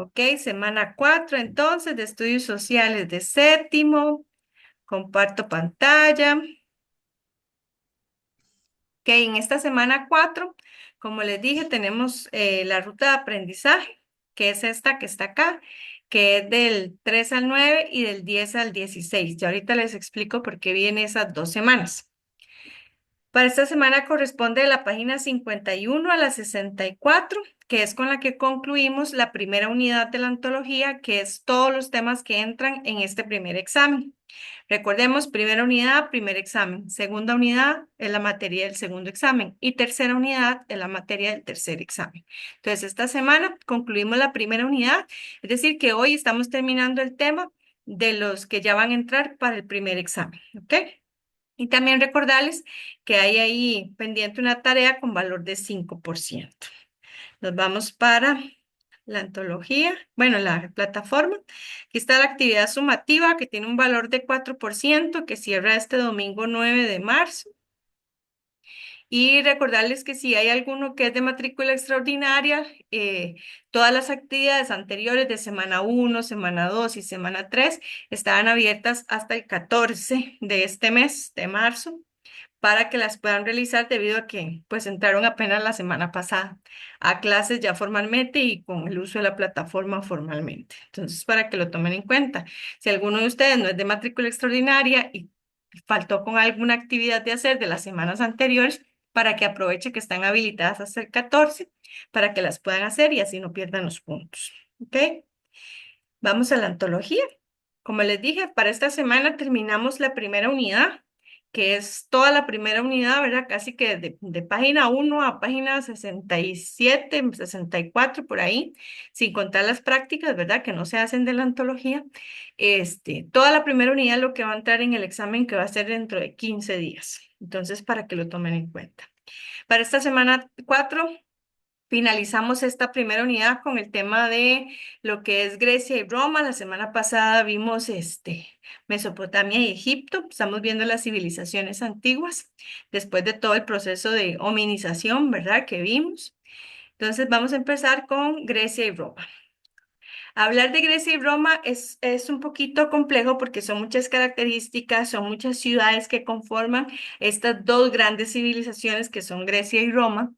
Ok, semana 4 entonces de estudios sociales de séptimo. Comparto pantalla. Ok, en esta semana 4, como les dije, tenemos la ruta de aprendizaje, que es esta que está acá, que es del 3 al 9 y del 10 al 16. Ya ahorita les explico por qué vienen esas 2 semanas. Para esta semana corresponde de la página 51 a la 64, que es con la que concluimos la primera unidad de la antología, que es todos los temas que entran en este primer examen. Recordemos, primera unidad, primer examen. Segunda unidad es la materia del segundo examen. Y tercera unidad es la materia del tercer examen. Entonces, esta semana concluimos la primera unidad, es decir, que hoy estamos terminando el tema de los que ya van a entrar para el primer examen. ¿Ok? Y también recordarles que hay ahí pendiente una tarea con valor de 5%. Nos vamos para la antología, bueno, la plataforma. Aquí está la actividad sumativa que tiene un valor de 4% que cierra este domingo 9 de marzo. Y recordarles que si hay alguno que es de matrícula extraordinaria, todas las actividades anteriores de semana 1, semana 2 y semana 3 estaban abiertas hasta el 14 de este mes de marzo para que las puedan realizar debido a que pues entraron apenas la semana pasada a clases ya formalmente y con el uso de la plataforma formalmente. Entonces, para que lo tomen en cuenta, si alguno de ustedes no es de matrícula extraordinaria y faltó con alguna actividad de hacer de las semanas anteriores, para que aproveche que están habilitadas hasta el 14 para que las puedan hacer y así no pierdan los puntos. ¿Ok? Vamos a la antología. Como les dije, para esta semana terminamos la primera unidad, que es toda la primera unidad, ¿verdad? Casi que de página 1 a página 67, 64 por ahí, sin contar las prácticas, ¿verdad? Que no se hacen de la antología. Toda la primera unidad es lo que va a entrar en el examen que va a ser dentro de 15 días. Entonces, para que lo tomen en cuenta. Para esta semana 4 finalizamos esta primera unidad con el tema de lo que es Grecia y Roma. La semana pasada vimos Mesopotamia y Egipto. Estamos viendo las civilizaciones antiguas después de todo el proceso de hominización, ¿verdad? Que vimos. Entonces vamos a empezar con Grecia y Roma. Hablar de Grecia y Roma es un poquito complejo porque son muchas características, son muchas ciudades que conforman estas dos grandes civilizaciones que son Grecia y Roma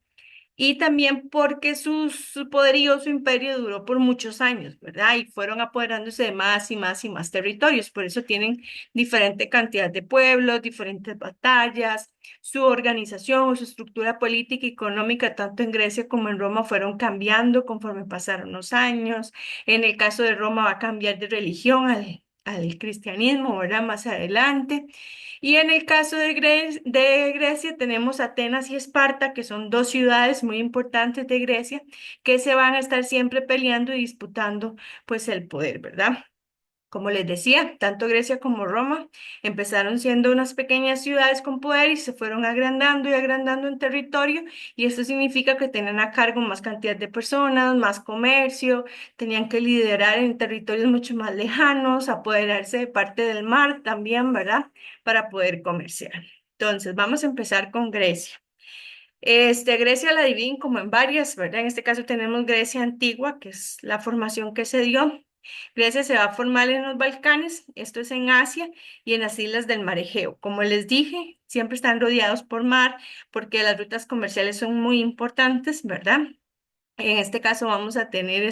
y también porque su poderío, su imperio duró por muchos años, ¿verdad? Y fueron apoderándose de más y más y más territorios. Por eso tienen diferente cantidad de pueblos, diferentes batallas. Su organización o su estructura política y económica, tanto en Grecia como en Roma, fueron cambiando conforme pasaron los años. En el caso de Roma va a cambiar de religión al cristianismo, ¿verdad? Más adelante. Y en el caso de Grecia tenemos Atenas y Esparta, que son dos ciudades muy importantes de Grecia, que se van a estar siempre peleando y disputando pues el poder, ¿verdad? Como les decía, tanto Grecia como Roma empezaron siendo unas pequeñas ciudades con poder y se fueron agrandando y agrandando en territorio, y esto significa que tenían a cargo más cantidad de personas, más comercio, tenían que liderar en territorios mucho más lejanos, apoderarse de parte del mar también, ¿verdad? Para poder comerciar. Entonces, vamos a empezar con Grecia. Grecia la dividen como en varias, ¿verdad? En este caso tenemos Grecia antigua, que es la formación que se dio. Grecia se va a formar en los Balcanes, esto es en Asia y en las islas del Mar Egeo. Como les dije, siempre están rodeados por mar porque las rutas comerciales son muy importantes, ¿verdad? En este caso vamos a tener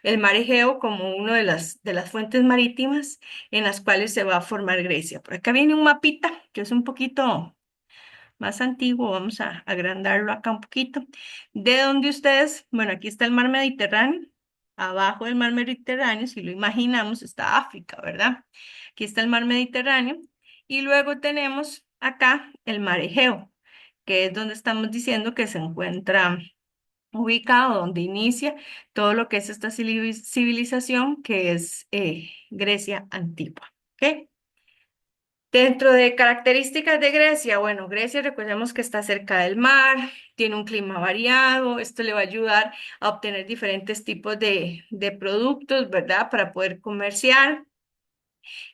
el Mar Egeo como una de las fuentes marítimas en las cuales se va a formar Grecia. Por acá viene un mapita que es un poquito más antiguo, vamos a agrandarlo acá un poquito. De donde ustedes, bueno, aquí está el mar Mediterráneo, abajo del mar Mediterráneo, si lo imaginamos, está África, ¿verdad? Aquí está el mar Mediterráneo y luego tenemos acá el mar Egeo, que es donde estamos diciendo que se encuentra ubicado, donde inicia todo lo que es esta civilización que es Grecia antigua. ¿Ok? Dentro de características de Grecia, bueno, Grecia recordemos que está cerca del mar, tiene un clima variado, esto le va a ayudar a obtener diferentes tipos de productos, ¿verdad? Para poder comerciar.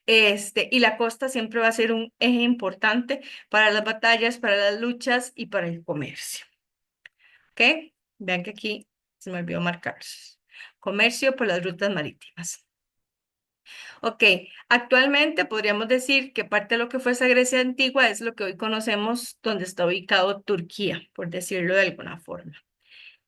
Y la costa siempre va a ser un eje importante para las batallas, para las luchas y para el comercio. ¿Ok? Vean que aquí se me olvidó marcar. comercio por las rutas marítimas. Ok, actualmente podríamos decir que parte de lo que fue esa Grecia antigua es lo que hoy conocemos donde está ubicado Turquía, por decirlo de alguna forma.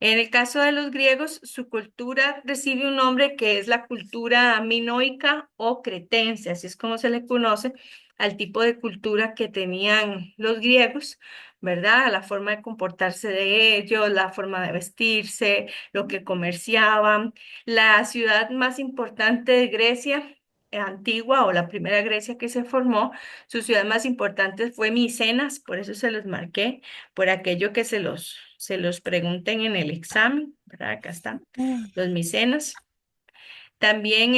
En el caso de los griegos, su cultura recibe un nombre que es la cultura minoica o cretense, así es como se le conoce al tipo de cultura que tenían los griegos, ¿verdad? La forma de comportarse de ellos, la forma de vestirse, lo que comerciaban. La ciudad más importante de Grecia antigua o la primera Grecia que se formó, su ciudad más importante fue Micenas, por eso se los marqué por aquello que se los pregunten en el examen, ¿verdad? Acá están los micenas. También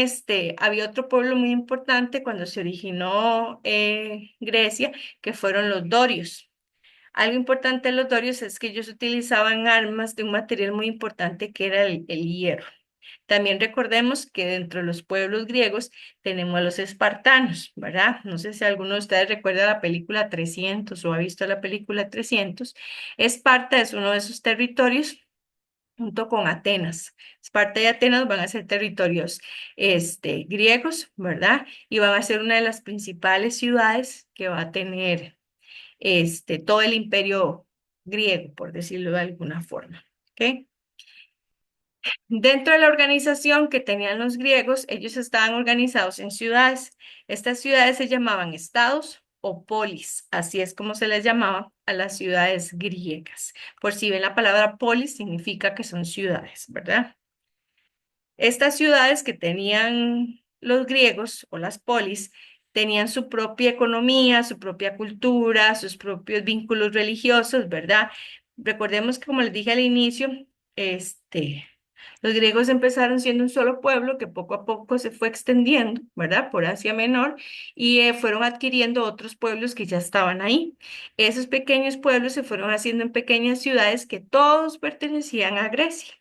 había otro pueblo muy importante cuando se originó Grecia, que fueron los dorios. Algo importante de los dorios es que ellos utilizaban armas de un material muy importante que era el hierro. También recordemos que dentro de los pueblos griegos tenemos a los espartanos, ¿verdad? No sé si alguno de ustedes recuerda la película 300 o ha visto la película 300. Esparta es uno de esos territorios junto con Atenas. Esparta y Atenas van a ser territorios griegos, ¿verdad? Y van a ser una de las principales ciudades que va a tener todo el imperio griego, por decirlo de alguna forma. ¿Ok? Dentro de la organización que tenían los griegos, ellos estaban organizados en ciudades. Estas ciudades se llamaban estados o polis, así es como se les llamaba a las ciudades griegas. Por si ven la palabra polis, significa que son ciudades, ¿verdad? Estas ciudades que tenían los griegos o las polis tenían su propia economía, su propia cultura, sus propios vínculos religiosos, ¿verdad? Recordemos que, como les dije al inicio, los griegos empezaron siendo un solo pueblo que poco a poco se fue extendiendo, ¿verdad? Por Asia Menor y fueron adquiriendo otros pueblos que ya estaban ahí. Esos pequeños pueblos se fueron haciendo en pequeñas ciudades que todos pertenecían a Grecia.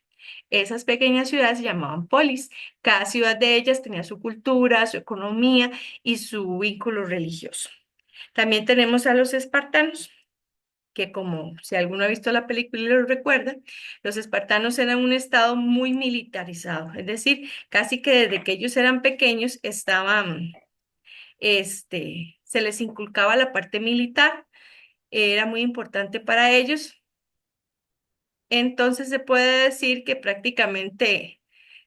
Esas pequeñas ciudades se llamaban polis. Cada ciudad de ellas tenía su cultura, su economía y su vínculo religioso. También tenemos a los espartanos, que como si alguno ha visto la película y lo recuerda, los espartanos eran un estado muy militarizado, es decir, casi que desde que ellos eran pequeños se les inculcaba la parte militar, era muy importante para ellos. Entonces se puede decir que prácticamente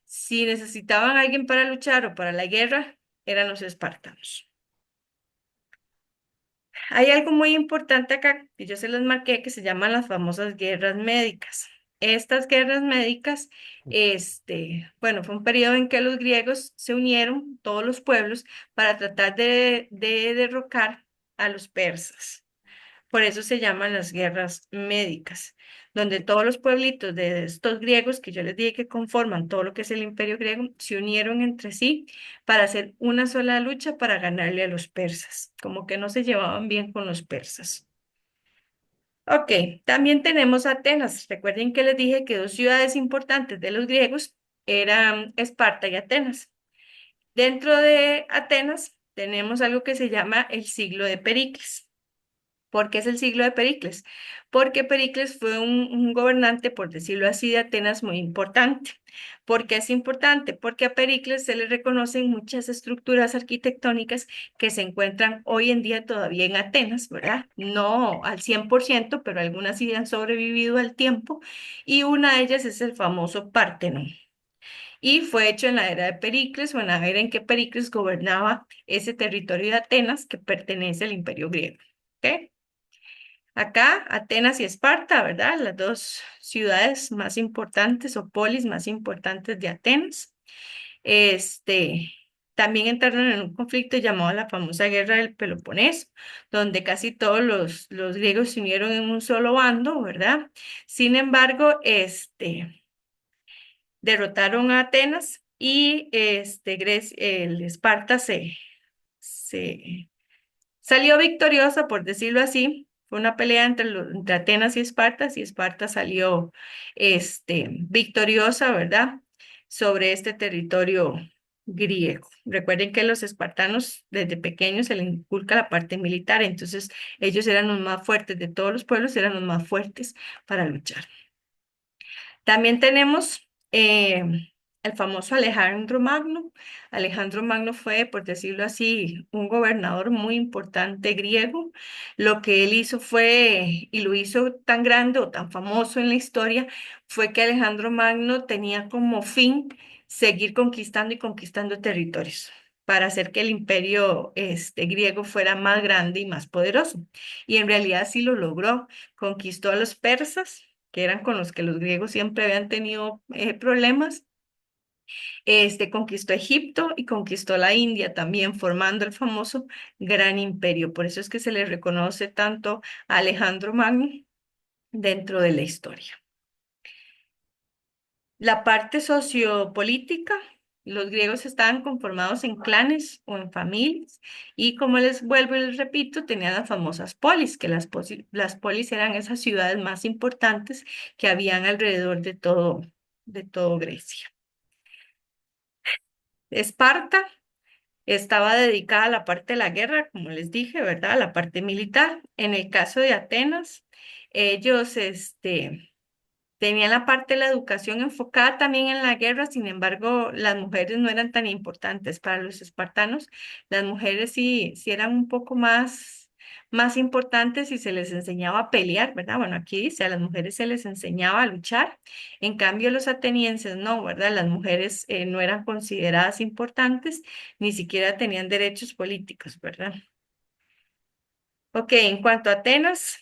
si necesitaban a alguien para luchar o para la guerra, eran los espartanos. Hay algo muy importante acá, que yo se los marqué, que se llaman las famosas guerras médicas. Estas guerras médicas, bueno, fue un periodo en que los griegos se unieron, todos los pueblos, para tratar de derrocar a los persas. Por eso se llaman las guerras médicas, donde todos los pueblitos de estos griegos, que yo les dije que conforman todo lo que es el imperio griego, se unieron entre sí para hacer una sola lucha para ganarle a los persas, como que no se llevaban bien con los persas. Ok, también tenemos Atenas. Recuerden que les dije que dos ciudades importantes de los griegos eran Esparta y Atenas. Dentro de Atenas tenemos algo que se llama el siglo de Pericles. ¿Por qué es el siglo de Pericles? Porque Pericles fue un gobernante, por decirlo así, de Atenas muy importante. ¿Por qué es importante? Porque a Pericles se le reconocen muchas estructuras arquitectónicas que se encuentran hoy en día todavía en Atenas, ¿verdad? No al 100%, pero algunas sí han sobrevivido al tiempo. Y una de ellas es el famoso Partenón. Y fue hecho en la era de Pericles o en la era en que Pericles gobernaba ese territorio de Atenas que pertenece al Imperio griego. ¿Ok? Acá, Atenas y Esparta, ¿verdad? Las dos ciudades más importantes o polis más importantes de Atenas. Este, también entraron en un conflicto llamado la famosa Guerra del Peloponeso, donde casi todos los griegos se unieron en un solo bando, ¿verdad? Sin embargo, derrotaron a Atenas y el Esparta se salió victoriosa, por decirlo así. Fue una pelea entre Atenas y Esparta salió victoriosa, ¿verdad? Sobre este territorio griego. Recuerden que los espartanos desde pequeños se les inculca la parte militar, entonces ellos eran los más fuertes de todos los pueblos, eran los más fuertes para luchar. También tenemos el famoso Alejandro Magno. Alejandro Magno fue, por decirlo así, un gobernador muy importante griego. Lo que él hizo fue, y lo hizo tan grande o tan famoso en la historia, fue que Alejandro Magno tenía como fin seguir conquistando y conquistando territorios para hacer que el imperio griego fuera más grande y más poderoso. Y en realidad sí lo logró. Conquistó a los persas, que eran con los que los griegos siempre habían tenido problemas. Conquistó Egipto y conquistó la India también, formando el famoso Gran Imperio. Por eso es que se le reconoce tanto a Alejandro Magno dentro de la historia. La parte sociopolítica, los griegos estaban conformados en clanes o en familias y como les vuelvo y les repito, tenían las famosas polis, que las polis eran esas ciudades más importantes que habían alrededor de todo Grecia. Esparta estaba dedicada a la parte de la guerra, como les dije, ¿verdad? A la parte militar. En el caso de Atenas, ellos, tenían la parte de la educación enfocada también en la guerra, sin embargo, las mujeres no eran tan importantes para los espartanos. Las mujeres sí eran un poco más importantes y se les enseñaba a pelear, ¿verdad? Bueno, aquí dice, a las mujeres se les enseñaba a luchar. En cambio, los atenienses no, ¿verdad? Las mujeres no eran consideradas importantes, ni siquiera tenían derechos políticos, ¿verdad? Ok, en cuanto a Atenas,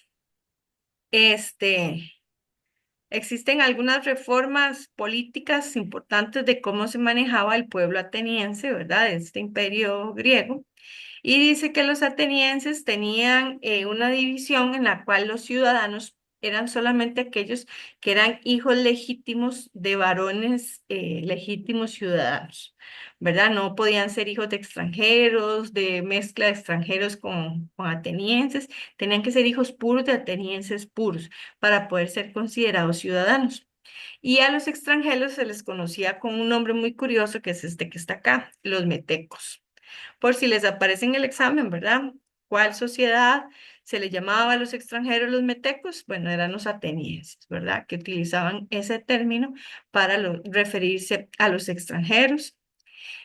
este... Existen algunas reformas políticas importantes de cómo se manejaba el pueblo ateniense, ¿verdad? De este imperio griego. Y dice que los atenienses tenían una división en la cual los ciudadanos eran solamente aquellos que eran hijos legítimos de varones legítimos ciudadanos, ¿verdad? No podían ser hijos de extranjeros, de mezcla de extranjeros con atenienses, tenían que ser hijos puros de atenienses puros para poder ser considerados ciudadanos. Y a los extranjeros se les conocía con un nombre muy curioso que es este que está acá, los metecos. Por si les aparece en el examen, ¿verdad? ¿Cuál sociedad se le llamaba a los extranjeros los metecos? Bueno, eran los atenienses, ¿verdad? Que utilizaban ese término para referirse a los extranjeros.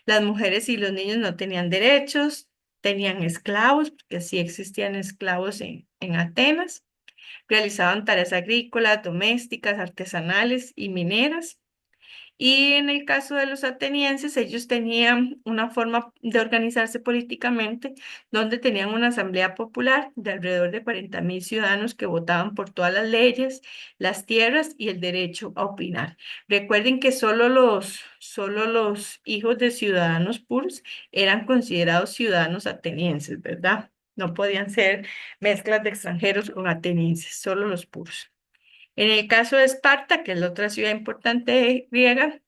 Las mujeres y los niños no tenían derechos, tenían esclavos, porque sí existían esclavos en Atenas. Realizaban tareas agrícolas, domésticas, artesanales y mineras. Y en el caso de los atenienses, ellos tenían una forma de organizarse políticamente, donde tenían una asamblea popular de alrededor de 40.000 ciudadanos que votaban por todas las leyes, las tierras y el derecho a opinar. Recuerden que solo los hijos de ciudadanos puros eran considerados ciudadanos atenienses, ¿verdad? No podían ser mezclas de extranjeros con atenienses, solo los puros. En el caso de Esparta, que es la otra ciudad importante griega,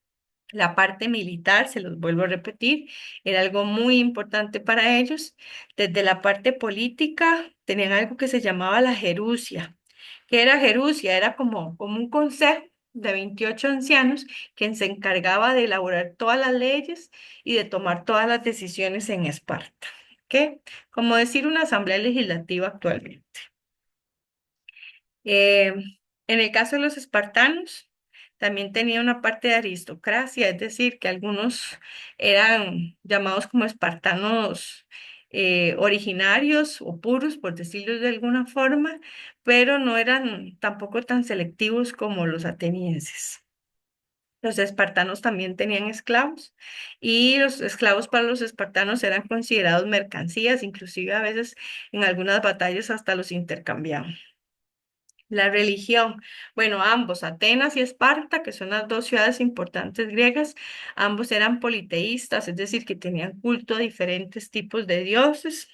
la parte militar, se los vuelvo a repetir, era algo muy importante para ellos. Desde la parte política, tenían algo que se llamaba la Jerusia. ¿Qué era Jerusia? Era como un consejo de 28 ancianos que se encargaba de elaborar todas las leyes y de tomar todas las decisiones en Esparta. ¿Qué? Como decir una asamblea legislativa actualmente. Eh, en el caso de los espartanos, también tenía una parte de aristocracia, es decir, que algunos eran llamados como espartanos originarios o puros, por decirlo de alguna forma, pero no eran tampoco tan selectivos como los atenienses. Los espartanos también tenían esclavos y los esclavos para los espartanos eran considerados mercancías, inclusive a veces en algunas batallas hasta los intercambiaban. La religión, bueno, ambos, Atenas y Esparta, que son las dos ciudades importantes griegas, ambos eran politeístas, es decir, que tenían culto a diferentes tipos de dioses.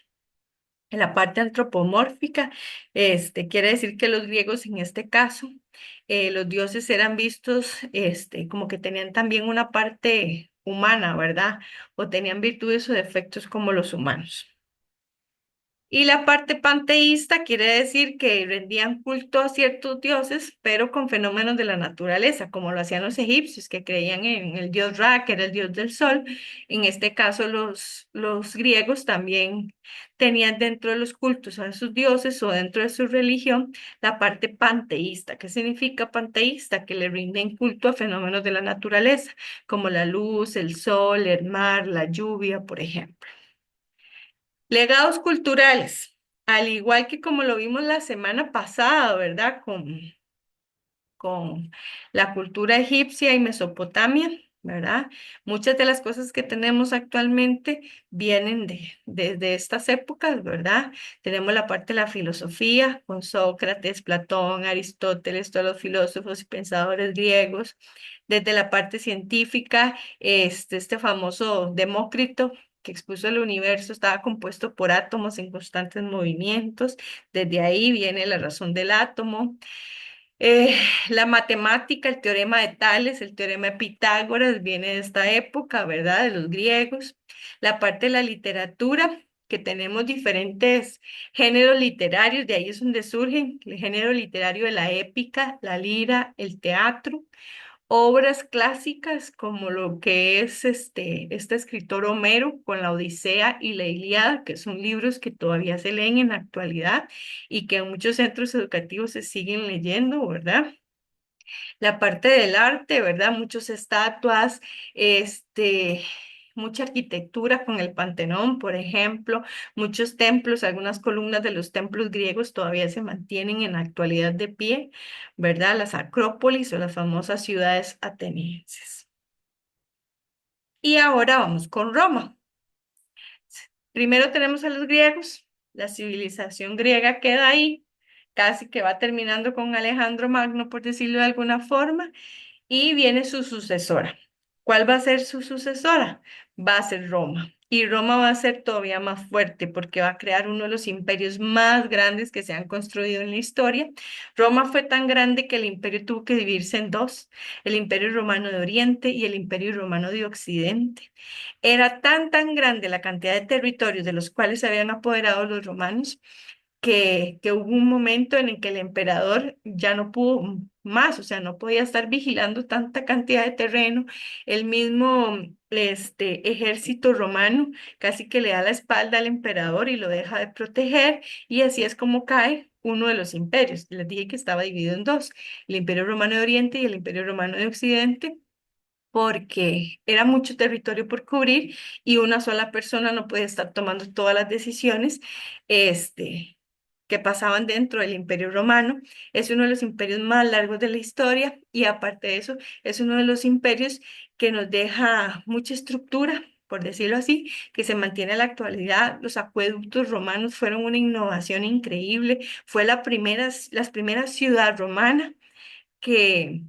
En la parte antropomórfica, quiere decir que los griegos en este caso, los dioses eran vistos, como que tenían también una parte humana, ¿verdad? O tenían virtudes o defectos como los humanos. Y la parte panteísta quiere decir que rendían culto a ciertos dioses, pero con fenómenos de la naturaleza, como lo hacían los egipcios, que creían en el dios Ra, que era el dios del sol. En este caso, los griegos también tenían dentro de los cultos a sus dioses o dentro de su religión la parte panteísta. ¿Qué significa panteísta? Que le rinden culto a fenómenos de la naturaleza, como la luz, el sol, el mar, la lluvia, por ejemplo. Legados culturales, al igual que como lo vimos la semana pasada, ¿verdad? Con la cultura egipcia y Mesopotamia, ¿verdad? Muchas de las cosas que tenemos actualmente vienen de estas épocas, ¿verdad? Tenemos la parte de la filosofía con Sócrates, Platón, Aristóteles, todos los filósofos y pensadores griegos. Desde la parte científica, este famoso Demócrito, que expuso el universo estaba compuesto por átomos en constantes movimientos. Desde ahí viene la razón del átomo. Eh, la matemática, el teorema de Tales, el teorema de Pitágoras, viene de esta época, ¿verdad? De los griegos. La parte de la literatura, que tenemos diferentes géneros literarios, de ahí es donde surgen el género literario de la épica, la lira, el teatro. Obras clásicas como lo que es este escritor Homero con la Odisea y la Ilíada, que son libros que todavía se leen en la actualidad y que en muchos centros educativos se siguen leyendo, ¿verdad? La parte del arte, ¿verdad? Muchas estatuas, este, mucha arquitectura con el Panteón, por ejemplo, muchos templos, algunas columnas de los templos griegos todavía se mantienen en la actualidad de pie, ¿verdad? Las acrópolis o las famosas ciudades atenienses. Y ahora vamos con Roma. Primero tenemos a los griegos, la civilización griega queda ahí, casi que va terminando con Alejandro Magno, por decirlo de alguna forma, y viene su sucesora. ¿Cuál va a ser su sucesora? Va a ser Roma. Y Roma va a ser todavía más fuerte porque va a crear uno de los imperios más grandes que se han construido en la historia. Roma fue tan grande que el imperio tuvo que dividirse en dos, el imperio romano de Oriente y el imperio romano de Occidente. Era tan grande la cantidad de territorios de los cuales se habían apoderado los romanos que hubo un momento en el que el emperador ya no pudo más, o sea, no podía estar vigilando tanta cantidad de terreno. El mismo ejército romano casi que le da la espalda al emperador y lo deja de proteger, y así es como cae uno de los imperios. Les dije que estaba dividido en dos, el Imperio Romano de Oriente y el Imperio Romano de Occidente, porque era mucho territorio por cubrir y una sola persona no puede estar tomando todas las decisiones que pasaban dentro del Imperio Romano. Es uno de los imperios más largos de la historia y aparte de eso es uno de los imperios que nos deja mucha estructura, por decirlo así, que se mantiene en la actualidad. Los acueductos romanos fueron una innovación increíble. Fue las primeras ciudad romana que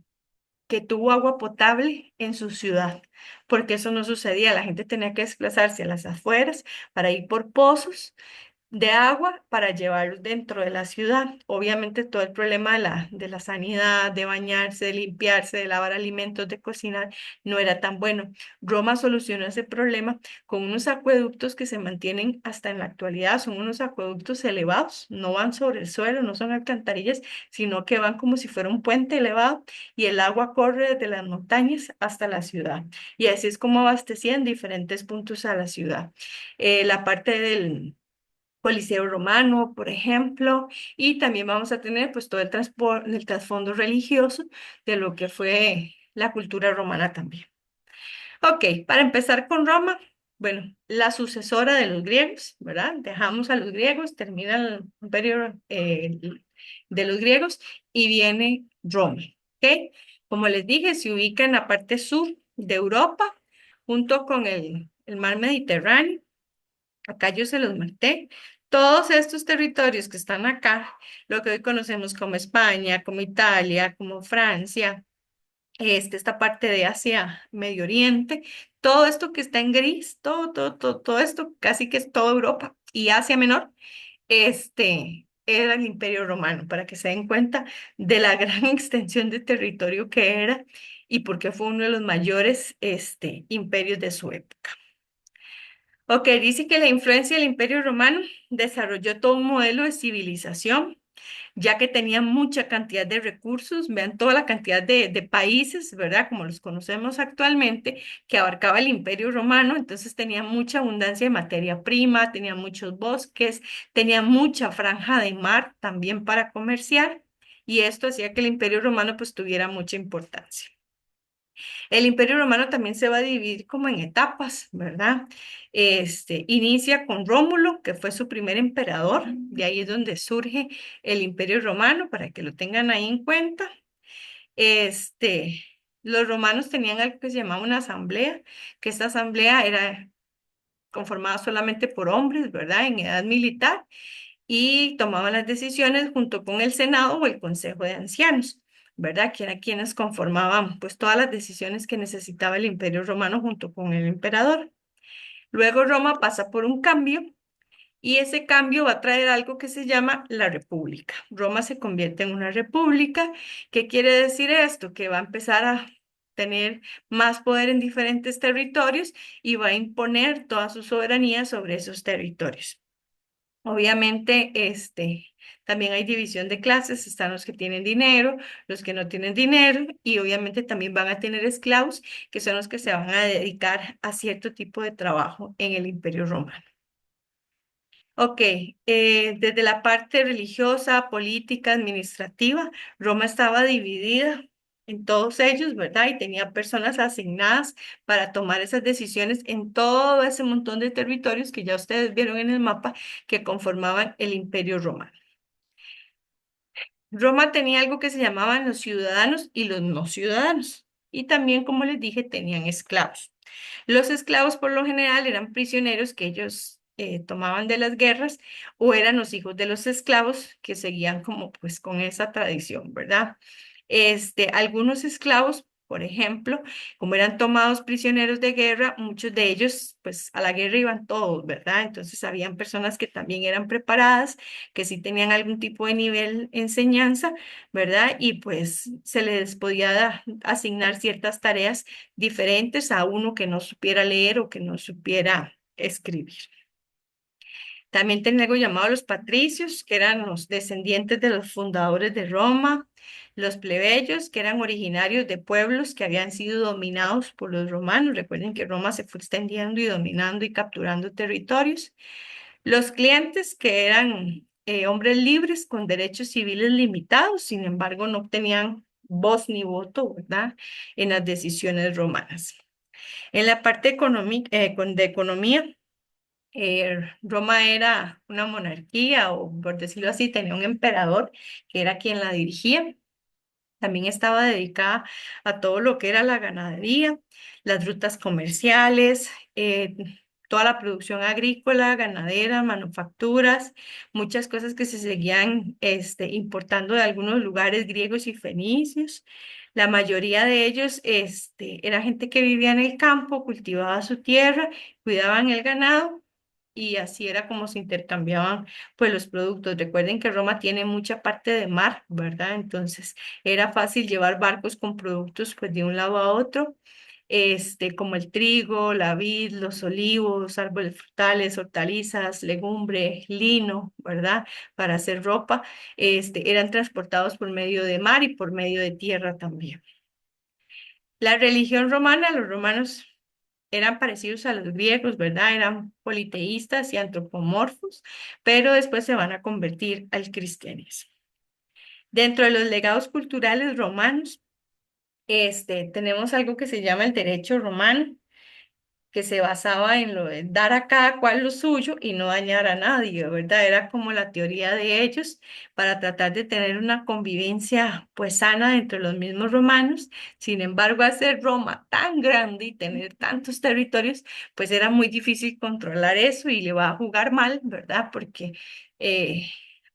tuvo agua potable en su ciudad, porque eso no sucedía. La gente tenía que desplazarse a las afueras para ir por pozos de agua para llevarlos dentro de la ciudad. Obviamente todo el problema de la sanidad, de bañarse, de limpiarse, de lavar alimentos, de cocinar, no era tan bueno. Roma solucionó ese problema con unos acueductos que se mantienen hasta en la actualidad. Son unos acueductos elevados, no van sobre el suelo, no son alcantarillas, sino que van como si fuera un puente elevado y el agua corre desde las montañas hasta la ciudad. Y así es como abastecían diferentes puntos a la ciudad. La parte del Coliseo Romano, por ejemplo, y también vamos a tener pues todo el trasfondo religioso de lo que fue la cultura romana también. Ok, para empezar con Roma, bueno, la sucesora de los griegos, ¿verdad? Dejamos a los griegos, termina el imperio de los griegos y viene Roma, ¿ok? Como les dije, se ubica en la parte sur de Europa, junto con el mar Mediterráneo. Acá yo se los marqué. Todos estos territorios que están acá, lo que hoy conocemos como España, como Italia, como Francia, esta parte de Asia, Medio Oriente, todo esto que está en gris, todo esto, casi que es toda Europa y Asia Menor, era el Imperio Romano, para que se den cuenta de la gran extensión de territorio que era y porque fue uno de los mayores, imperios de su época. Ok, dice que la influencia del Imperio Romano desarrolló todo un modelo de civilización ya que tenía mucha cantidad de recursos, vean toda la cantidad de países, ¿verdad? Como los conocemos actualmente, que abarcaba el Imperio Romano, entonces tenía mucha abundancia de materia prima, tenía muchos bosques, tenía mucha franja de mar también para comerciar, y esto hacía que el Imperio Romano pues tuviera mucha importancia. El Imperio Romano también se va a dividir como en etapas, ¿verdad? Inicia con Rómulo, que fue su primer emperador, de ahí es donde surge el Imperio Romano, para que lo tengan ahí en cuenta. Este, los romanos tenían algo que se llamaba una asamblea, que esta asamblea era conformada solamente por hombres, ¿verdad? En edad militar y tomaban las decisiones junto con el Senado o el Consejo de Ancianos, ¿verdad? Que eran quienes conformaban pues todas las decisiones que necesitaba el Imperio Romano junto con el emperador. Luego Roma pasa por un cambio y ese cambio va a traer algo que se llama la república. Roma se convierte en una república. ¿Qué quiere decir esto? Que va a empezar a tener más poder en diferentes territorios y va a imponer toda su soberanía sobre esos territorios. Obviamente, también hay división de clases, están los que tienen dinero, los que no tienen dinero, y obviamente también van a tener esclavos, que son los que se van a dedicar a cierto tipo de trabajo en el Imperio Romano. Ok, desde la parte religiosa, política, administrativa, Roma estaba dividida en todos ellos, ¿verdad? Y tenía personas asignadas para tomar esas decisiones en todo ese montón de territorios que ya ustedes vieron en el mapa que conformaban el Imperio Romano. Roma tenía algo que se llamaban los ciudadanos y los no ciudadanos. Y también, como les dije, tenían esclavos. Los esclavos por lo general eran prisioneros que ellos tomaban de las guerras o eran los hijos de los esclavos que seguían como pues con esa tradición, ¿verdad? Algunos esclavos, por ejemplo, como eran tomados prisioneros de guerra, muchos de ellos pues a la guerra iban todos, ¿verdad? Entonces habían personas que también eran preparadas, que sí tenían algún tipo de nivel de enseñanza, ¿verdad? Y pues se les podía asignar ciertas tareas diferentes a uno que no supiera leer o que no supiera escribir. También tenía algo llamado los patricios, que eran los descendientes de los fundadores de Roma, los plebeyos, que eran originarios de pueblos que habían sido dominados por los romanos. Recuerden que Roma se fue extendiendo y dominando y capturando territorios. Los clientes, que eran hombres libres con derechos civiles limitados, sin embargo, no tenían voz ni voto, ¿verdad?, en las decisiones romanas. En la parte de economía, Roma era una monarquía, o por decirlo así, tenía un emperador que era quien la dirigía. También estaba dedicada a todo lo que era la ganadería, las rutas comerciales, toda la producción agrícola, ganadera, manufacturas, muchas cosas que se seguían importando de algunos lugares griegos y fenicios. La mayoría de ellos era gente que vivía en el campo, cultivaba su tierra, cuidaban el ganado y así era como se intercambiaban pues los productos. Recuerden que Roma tiene mucha parte de mar, ¿verdad? Entonces era fácil llevar barcos con productos pues de un lado a otro, como el trigo, la vid, los olivos, árboles frutales, hortalizas, legumbre, lino, ¿verdad? Para hacer ropa, eran transportados por medio de mar y por medio de tierra también. La religión romana, los romanos eran parecidos a los griegos, ¿verdad? Eran politeístas y antropomorfos, pero después se van a convertir al cristianismo. Dentro de los legados culturales romanos, tenemos algo que se llama el derecho romano, que se basaba en lo de dar a cada cual lo suyo y no dañar a nadie, ¿verdad? Era como la teoría de ellos para tratar de tener una convivencia pues sana entre los mismos romanos. Sin embargo, hacer Roma tan grande y tener tantos territorios, pues era muy difícil controlar eso y le va a jugar mal, ¿verdad? Porque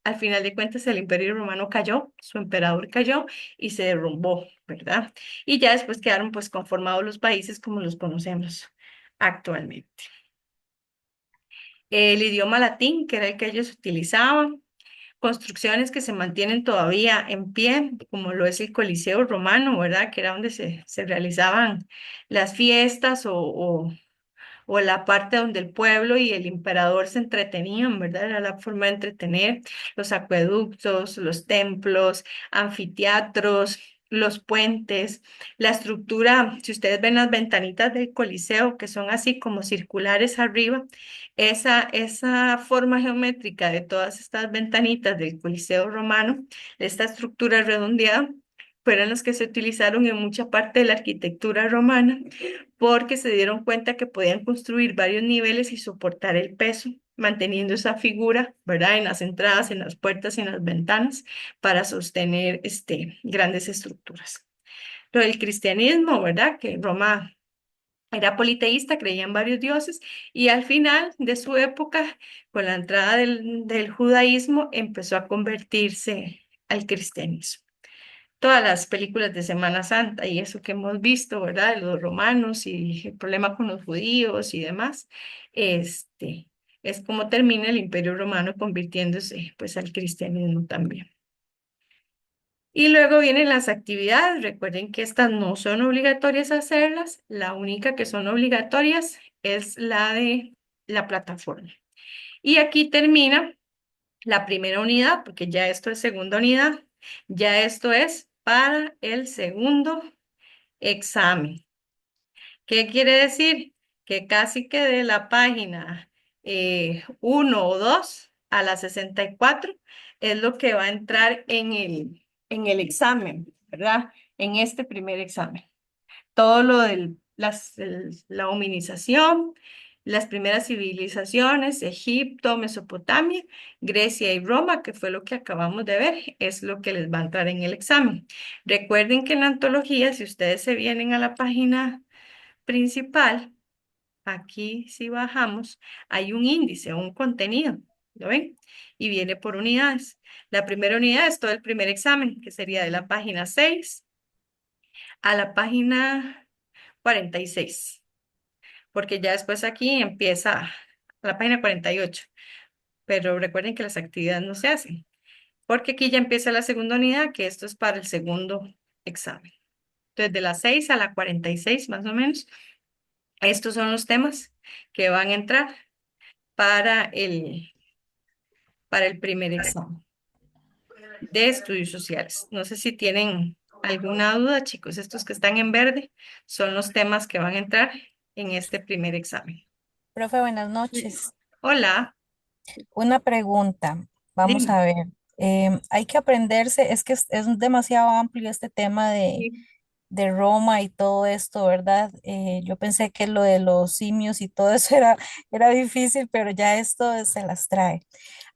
al final de cuentas el Imperio Romano cayó, su emperador cayó y se derrumbó, ¿verdad? Y ya después quedaron pues conformados los países como los conocemos actualmente. El idioma latín, que era el que ellos utilizaban, construcciones que se mantienen todavía en pie, como lo es el Coliseo Romano, ¿verdad? Que era donde se realizaban las fiestas o la parte donde el pueblo y el emperador se entretenían, ¿verdad? Era la forma de entretener, los acueductos, los templos, anfiteatros, los puentes, la estructura, si ustedes ven las ventanitas del Coliseo, que son así como circulares arriba, esa forma geométrica de todas estas ventanitas del Coliseo romano, esta estructura redondeada, fueron los que se utilizaron en mucha parte de la arquitectura romana, porque se dieron cuenta que podían construir varios niveles y soportar el peso, manteniendo esa figura, ¿verdad? En las entradas, en las puertas y en las ventanas para sostener grandes estructuras. Lo del cristianismo, ¿verdad? Que Roma era politeísta, creía en varios dioses y al final de su época, con la entrada del judaísmo, empezó a convertirse al cristianismo. Todas las películas de Semana Santa y eso que hemos visto, ¿verdad? De los romanos y el problema con los judíos y demás, este, es como termina el Imperio Romano convirtiéndose pues al cristianismo también. Y luego vienen las actividades. Recuerden que estas no son obligatorias hacerlas. La única que son obligatorias es la de la plataforma. Y aquí termina la primera unidad, porque ya esto es segunda unidad. Ya esto es para el segundo examen. ¿Qué quiere decir? Que casi que de la página 1 o 2 a la 64 es lo que va a entrar en el examen, ¿verdad? En este primer examen. Todo lo de la hominización, las primeras civilizaciones, Egipto, Mesopotamia, Grecia y Roma, que fue lo que acabamos de ver, es lo que les va a entrar en el examen. Recuerden que en la antología, si ustedes se vienen a la página principal, aquí si bajamos, hay un índice, un contenido, ¿lo ven? Y viene por unidades. La primera unidad es todo el primer examen, que sería de la página 6 a la página 46, porque ya después aquí empieza la página 48, pero recuerden que las actividades no se hacen, porque aquí ya empieza la segunda unidad, que esto es para el segundo examen. Entonces, de la 6 a la 46 más o menos, estos son los temas que van a entrar para el primer examen de estudios sociales. No sé si tienen alguna duda, chicos. Estos que están en verde son los temas que van a entrar en este primer examen. Profe, buenas noches. Hola, Una pregunta. Vamos dime. a ver. Hay que aprenderse, es que es demasiado amplio este tema Sí. de Roma y todo esto, ¿verdad? Yo pensé que lo de los simios y todo eso era difícil, pero ya esto se las trae.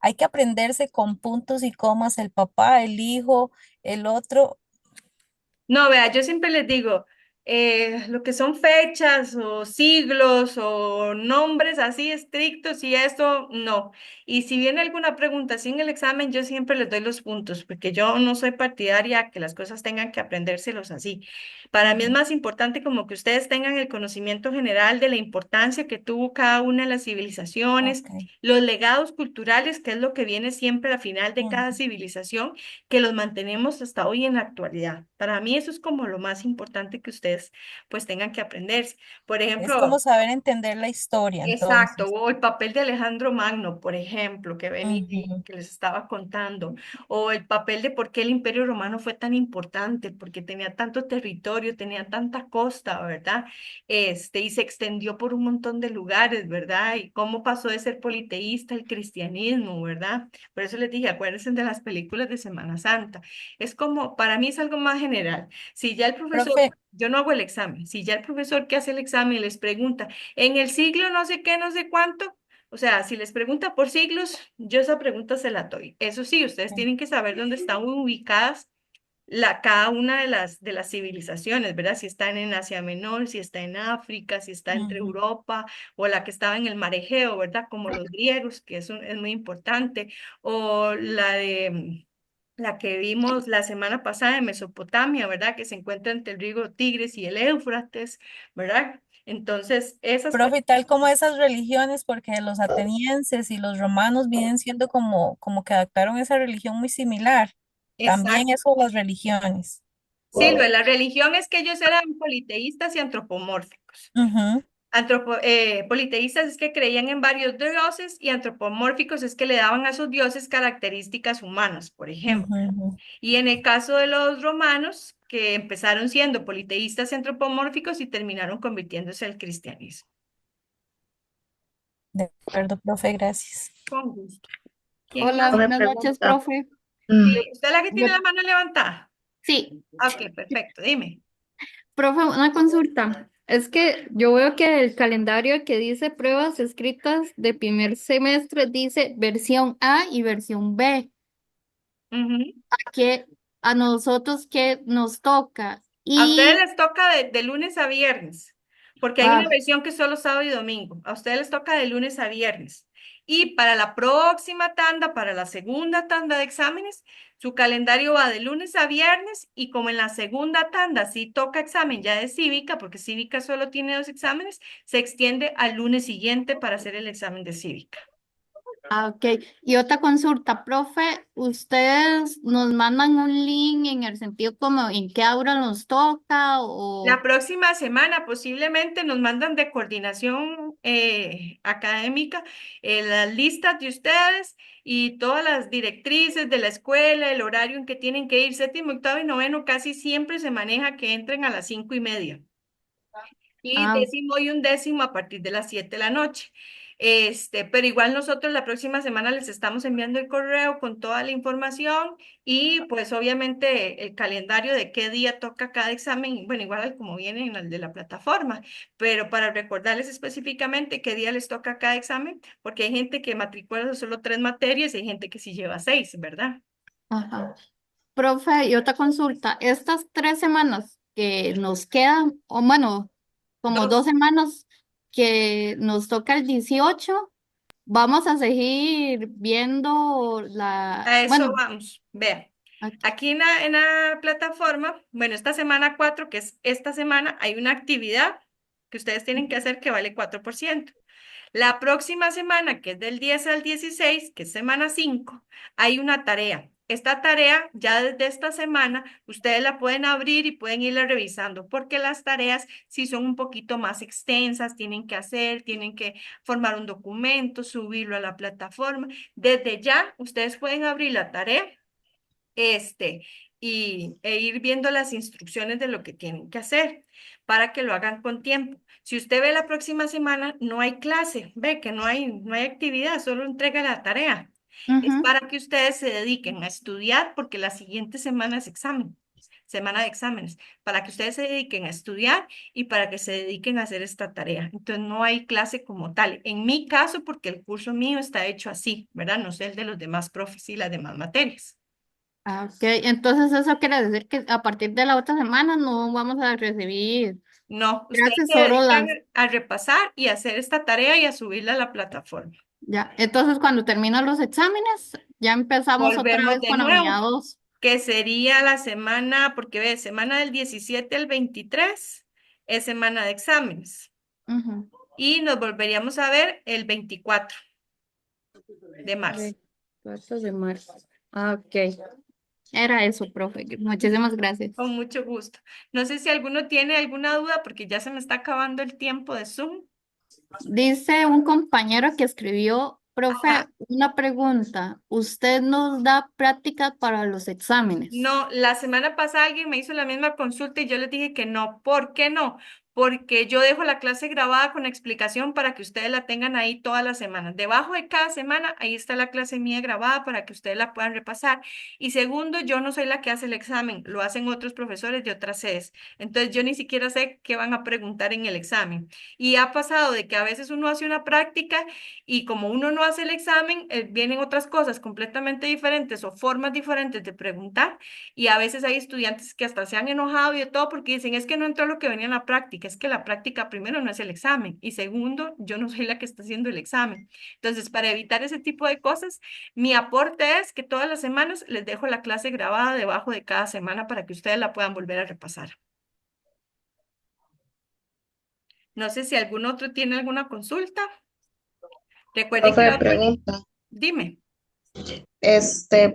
Hay que aprenderse con puntos y comas el papá, el hijo, el otro. No, vea, yo siempre les digo, lo que son fechas o siglos o nombres así estrictos y eso, no. Y si viene alguna pregunta así en el examen, yo siempre les doy los puntos, porque yo no soy partidaria que las cosas tengan que aprendérselos así. Para mí es Ujú, más importante como que ustedes tengan el conocimiento general de la importancia que tuvo cada una de las civilizaciones, ok. los legados culturales, que es lo que viene siempre al final de cada Ujú. civilización que los mantenemos hasta hoy en la actualidad. Para mí eso es como lo más importante que ustedes pues tengan que aprender. Por Es como ejemplo, saber entender la historia, exacto, entonces. o el papel de Alejandro Magno, por ejemplo, que venía y Ujú, que les estaba contando, o el papel de por qué el Imperio Romano fue tan importante, porque tenía tanto territorio, tenía tanta costa, ¿verdad? Y se extendió por un montón de lugares, ¿verdad? Y cómo pasó de ser politeísta al cristianismo, ¿verdad? Por eso les dije, acuérdense de las películas de Semana Santa. Es como, para mí es algo más general. Si ya el profesor, profe, yo no hago el examen, si ya el profesor que hace el examen les pregunta, en el siglo no sé qué, no sé cuánto. O sea, si les pregunta por siglos, yo esa pregunta se la doy. Eso sí, ustedes sí, tienen que saber dónde están ubicadas cada una de las civilizaciones, ¿verdad? Si están en Asia Menor, si está en África, si está entre ujú. Europa, o la que estaba en el mar Egeo, ¿verdad? Como los griegos, que es muy importante, o la que vimos la semana pasada en Mesopotamia, ¿verdad? Que se encuentra entre el río Tigris y el Éufrates, ¿verdad? Entonces, esas Profe, tal como esas religiones, porque los atenienses y los romanos vienen siendo como que adaptaron esa religión muy similar. También exacto. eso de las religiones. Sí, lo de la religión es que ellos eran politeístas y antropomórficos. Ujú, Politeístas es que creían en varios dioses y antropomórficos es que le daban a sus dioses características humanas, por ejemplo. Ujú, ujú. Y en el caso de los romanos, que empezaron siendo politeístas y antropomórficos y terminaron convirtiéndose al cristianismo. De acuerdo, profe, gracias. Con gusto. ¿Quién Hola, más? Una buenas noches, pregunta. profe. Mm, Sí, ¿usted es la que tiene Yo- la mano levantada? sí, Ok, perfecto, dime. profe, una consulta. Es que yo veo que el calendario que dice pruebas escritas de primer semestre dice versión A y versión B. Ujú. Que a nosotros qué nos toca. A ustedes Y les toca de lunes a viernes, porque hay una ah, versión que es solo sábado y domingo. A ustedes les toca de lunes a viernes. Y para la próxima tanda, para la segunda tanda de exámenes, su calendario va de lunes a viernes y como en la segunda tanda sí toca examen ya de cívica, porque cívica solo tiene 2 exámenes, se extiende al lunes siguiente para hacer el examen de cívica. ok. Y otra consulta, profe, ¿ustedes nos mandan un link en el sentido como en qué hora nos toca La o... próxima semana posiblemente nos mandan de coordinación académica las listas de ustedes y todas las directrices de la escuela, el horario en que tienen que ir. Séptimo, octavo y noveno casi siempre se maneja que entren a las 5:30 y Ah, décimo y undécimo a partir de las 7 de la noche. Pero igual nosotros la próxima semana les estamos enviando el correo con toda la información y pues obviamente el calendario de qué día toca cada examen, bueno, igual como viene en el de la plataforma, pero para recordarles específicamente qué día les toca cada examen, porque hay gente que matricula solo 3 materias y hay gente que sí lleva 6, ¿verdad? ajá. Profe, y otra consulta, estas 3 semanas que nos quedan, o bueno, como 2 semanas que nos toca el 18, vamos a seguir viendo A eso bueno, vamos. Vean, aquí, aquí en la plataforma, bueno, esta semana 4, que es esta semana, hay una actividad que ustedes tienen que hacer que vale 4%. La próxima semana, que es del 10 al 16, que es semana 5, hay una tarea. Esta tarea, ya desde esta semana, ustedes la pueden abrir y pueden irla revisando, porque las tareas sí son un poquito más extensas, tienen que formar un documento, subirlo a la plataforma. Desde ya, ustedes pueden abrir la tarea, este, e ir viendo las instrucciones de lo que tienen que hacer para que lo hagan con tiempo. Si usted ve la próxima semana, no hay clase, ve que no hay actividad, solo entrega la tarea. Es ujú. para que ustedes se dediquen a estudiar porque la siguiente semana es examen, semana de exámenes, para que ustedes se dediquen a estudiar y para que se dediquen a hacer esta tarea. Entonces no hay clase como tal. En mi caso, porque el curso mío está hecho así, ¿verdad? No sé el de los demás profes y las demás materias. Ah, ok, entonces eso quiere decir que a partir de la otra semana no vamos a recibir No, ustedes clases, se solo dedican las, a repasar y a hacer esta tarea y a subirla a la plataforma. ya, entonces cuando terminan los exámenes, ya empezamos otra Volvemos vez de con la unidad nuevo, 2. que sería la semana, porque ve, semana del 17 al 23 es semana de exámenes. Ujú. Y nos volveríamos a ver el 24 de marzo. 24 de marzo. Ah, ok. Era eso, profe. Muchísimas gracias. Con mucho gusto. No sé si alguno tiene alguna duda porque ya se me está acabando el tiempo de Zoom. Dice un compañero que escribió, Ajá. profe, una pregunta. ¿Usted nos da prácticas para los exámenes? No, la semana pasada alguien me hizo la misma consulta y yo les dije que no. ¿Por qué no? Porque yo dejo la clase grabada con explicación para que ustedes la tengan ahí todas las semanas. Debajo de cada semana, ahí está la clase mía grabada para que ustedes la puedan repasar. Y segundo, yo no soy la que hace el examen, lo hacen otros profesores de otras sedes. Entonces yo ni siquiera sé qué van a preguntar en el examen. Y ha pasado de que a veces uno hace una práctica y como uno no hace el examen, vienen otras cosas completamente diferentes o formas diferentes de preguntar y a veces hay estudiantes que hasta se han enojado y de todo porque dicen, es que no entró lo que venía en la práctica, es que la práctica primero no es el examen y segundo, yo no soy la que está haciendo el examen. Entonces, para evitar ese tipo de cosas, mi aporte es que todas las semanas les dejo la clase grabada debajo de cada semana para que ustedes la puedan volver a repasar. No sé si algún otro tiene alguna consulta. Recuerde que profe, la otra, pregunta. dime.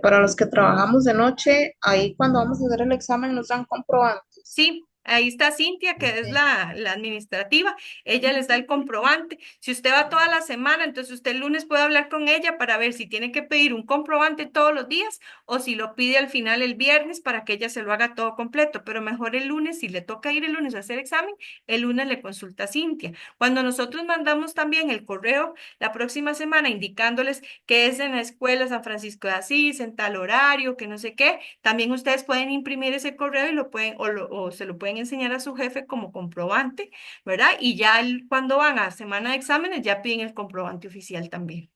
Para los que trabajamos de noche, ahí cuando vamos a hacer el examen nos dan comprobantes. Sí, Ahí está Cintia, que es Ok. la administrativa. Ella les da el comprobante. Si usted va toda la semana, entonces usted el lunes puede hablar con ella para ver si tiene que pedir un comprobante todos los días o si lo pide al final el viernes para que ella se lo haga todo completo. Pero mejor el lunes, si le toca ir el lunes a hacer examen, el lunes le consulta a Cintia. Cuando nosotros mandamos también el correo la próxima semana indicándoles que es en la escuela San Francisco de Asís, en tal horario, que no sé qué, también ustedes pueden imprimir ese correo y lo pueden, o se lo pueden enseñar a su jefe como comprobante, ¿verdad? Y ya cuando van a semana de exámenes, ya piden el comprobante oficial también.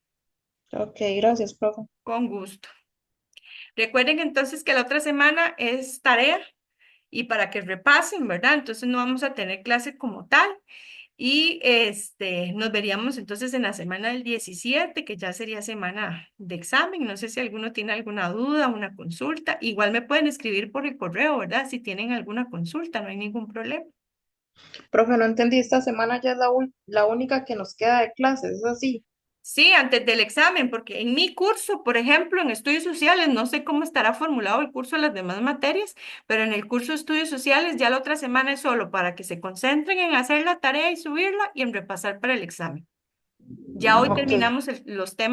Ok, gracias, profe. Con gusto. Recuerden entonces que la otra semana es tarea y para que repasen, ¿verdad? Entonces no vamos a tener clase como tal. Y nos veríamos entonces en la semana del 17, que ya sería semana de examen. No sé si alguno tiene alguna duda, una consulta. Igual me pueden escribir por el correo, ¿verdad? Si tienen alguna consulta, no hay ningún problema. Profe, no entendí, esta semana ya es la única que nos queda de clases, ¿es así? Sí, antes del examen, porque en mi curso, por ejemplo, en estudios sociales, no sé cómo estará formulado el curso de las demás materias, pero en el curso de estudios sociales ya la otra semana es solo para que se concentren en hacer la tarea y subirla y en repasar para el examen. Ya hoy Ok. terminamos los temas.